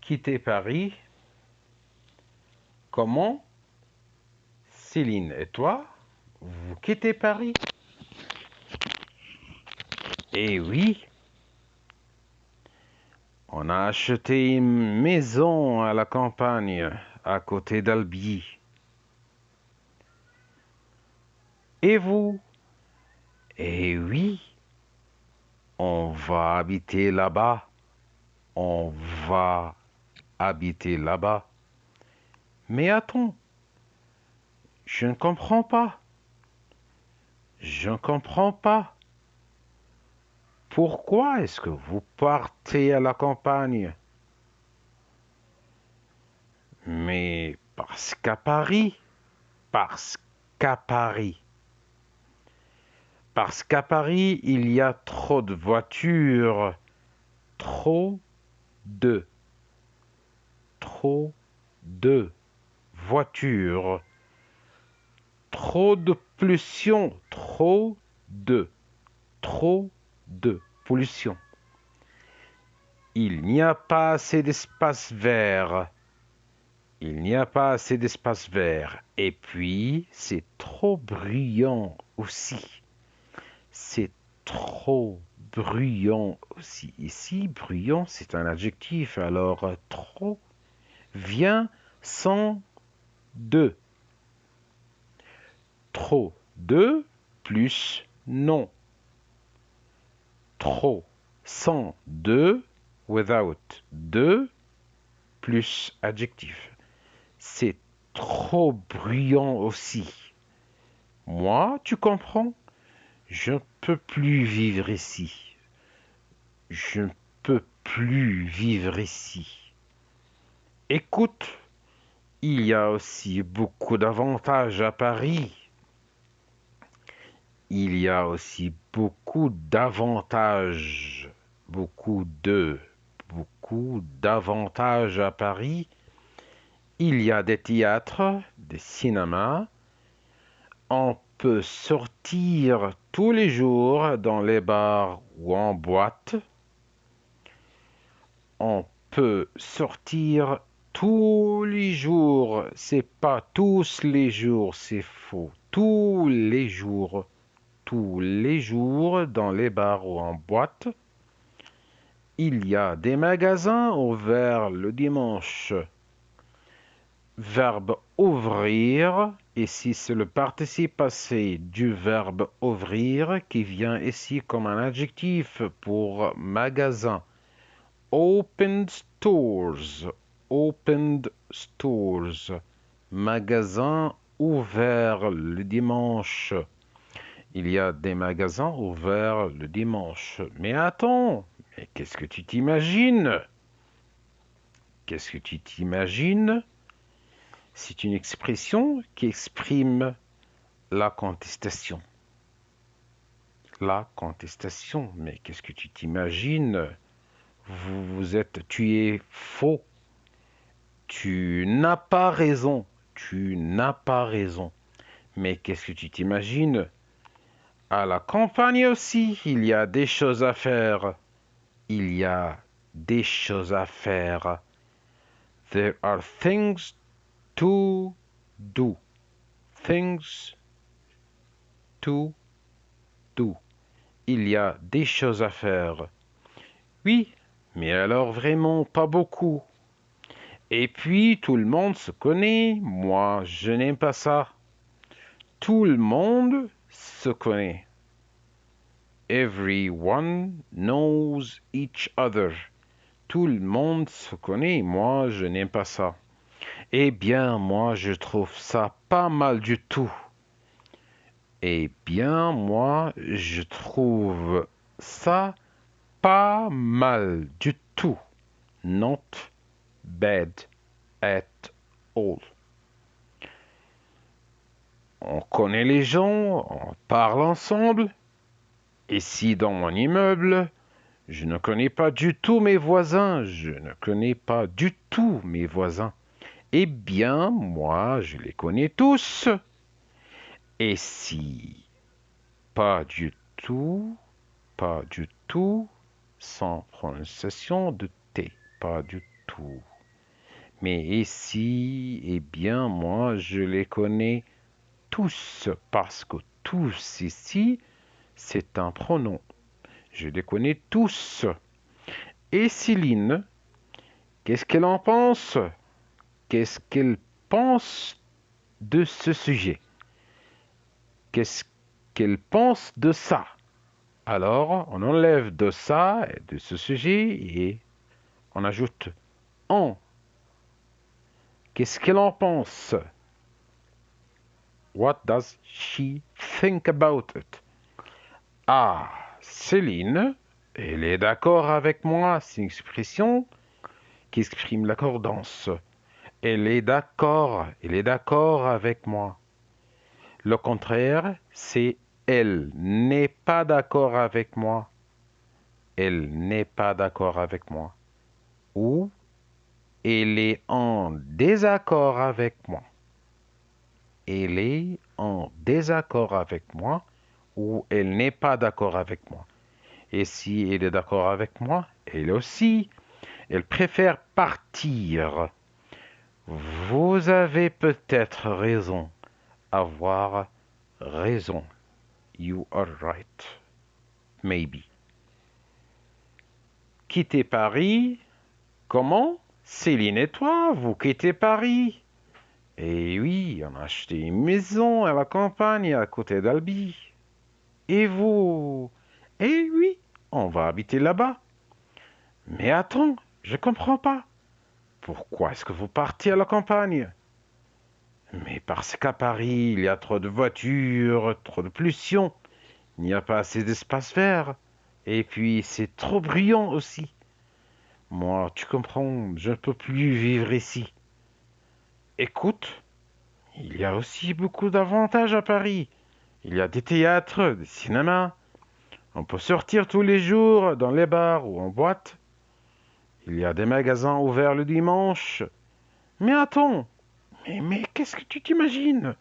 quitter Paris. Comment? Céline et toi, vous quittez Paris? Eh oui, on a acheté une maison à la campagne, à côté d'Albi. Et vous? Eh oui, on va habiter là-bas. On va habiter là-bas. Mais attends, je ne comprends pas. Je ne comprends pas. Pourquoi est-ce que vous partez à la campagne? Mais parce qu'à Paris, parce qu'à Paris, parce qu'à Paris, il y a trop de voitures, trop de, trop de voitures, trop de pollution, trop de pollution. Il n'y a pas assez d'espace vert. Il n'y a pas assez d'espace vert. Et puis, c'est trop bruyant aussi. C'est trop bruyant aussi. Ici, bruyant, c'est un adjectif. Alors, trop vient sans de. Trop de plus non. Trop sans de, without de, plus adjectif. C'est trop bruyant aussi. Moi, tu comprends? Je ne peux plus vivre ici. Je ne peux plus vivre ici. Écoute, il y a aussi beaucoup d'avantages à Paris. Il y a aussi beaucoup d'avantages, beaucoup d'avantages à Paris. Il y a des théâtres, des cinémas. On peut sortir tous les jours dans les bars ou en boîte. On peut sortir tous les jours. C'est pas tous les jours, c'est faux. Tous les jours dans les bars ou en boîte. Il y a des magasins ouverts le dimanche. Verbe ouvrir. Ici, c'est le participe passé du verbe ouvrir qui vient ici comme un adjectif pour magasin. Opened stores. Opened stores. Magasin ouvert le dimanche. Il y a des magasins ouverts le dimanche. Mais attends, mais qu'est-ce que tu t'imagines? Qu'est-ce que tu t'imagines? C'est une expression qui exprime la contestation. La contestation. Mais qu'est-ce que tu t'imagines? Tu es faux. Tu n'as pas raison. Tu n'as pas raison. Mais qu'est-ce que tu t'imagines? À la campagne aussi, il y a des choses à faire. Il y a des choses à faire. There are things to do. Things to do. Il y a des choses à faire. Oui, mais alors vraiment pas beaucoup. Et puis tout le monde se connaît. Moi, je n'aime pas ça. Tout le monde se connaît. Everyone knows each other. Tout le monde se connaît. Moi, je n'aime pas ça. Eh bien, moi, je trouve ça pas mal du tout. Eh bien, moi, je trouve ça pas mal du tout. Not bad at all. On connaît les gens, on parle ensemble. Ici, dans mon immeuble, je ne connais pas du tout mes voisins. Je ne connais pas du tout mes voisins. Eh bien, moi, je les connais tous. Et si pas du tout, pas du tout, sans prononciation de T, pas du tout. Mais ici, eh bien, moi, je les connais tous, parce que tous ici, c'est un pronom. Je les connais tous. Et Céline, qu'est-ce qu'elle en pense? Qu'est-ce qu'elle pense de ce sujet? Qu'est-ce qu'elle pense de ça? Alors, on enlève de ça, de ce sujet, et on ajoute en. Qu'est-ce qu'elle en pense? What does she think about it? Ah, Céline, elle est d'accord avec moi. C'est une expression qui exprime l'accordance. Elle est d'accord avec moi. Le contraire, c'est elle n'est pas d'accord avec moi. Elle n'est pas d'accord avec moi. Ou elle est en désaccord avec moi. Elle est en désaccord avec moi ou elle n'est pas d'accord avec moi. Et si elle est d'accord avec moi, elle aussi, elle préfère partir. Vous avez peut-être raison. Avoir raison. You are right. Maybe. Quitter Paris. Comment? Céline et toi, vous quittez Paris. Eh oui, on a acheté une maison à la campagne à côté d'Albi. Et vous? Eh oui, on va habiter là-bas. Mais attends, je comprends pas. Pourquoi est-ce que vous partez à la campagne? Mais parce qu'à Paris, il y a trop de voitures, trop de pollution. Il n'y a pas assez d'espace vert. Et puis, c'est trop bruyant aussi. Moi, tu comprends, je ne peux plus vivre ici. Écoute, il y a aussi beaucoup d'avantages à Paris. Il y a des théâtres, des cinémas. On peut sortir tous les jours dans les bars ou en boîte. Il y a des magasins ouverts le dimanche. Mais attends, mais qu'est-ce que tu t'imagines?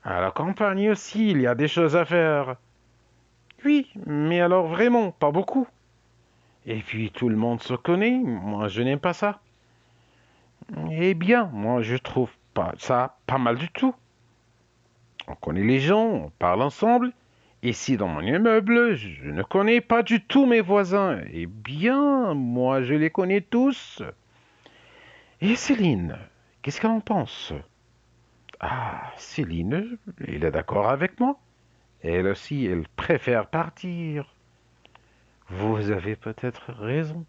À la campagne aussi, il y a des choses à faire. Oui, mais alors vraiment, pas beaucoup. Et puis tout le monde se connaît, moi je n'aime pas ça. Eh bien, moi je trouve pas ça pas mal du tout. On connaît les gens, on parle ensemble. Ici dans mon immeuble, je ne connais pas du tout mes voisins. Eh bien, moi je les connais tous. Et Céline, qu'est-ce qu'elle en pense? Ah, Céline, elle est d'accord avec moi. Elle aussi, elle préfère partir. Vous avez peut-être raison.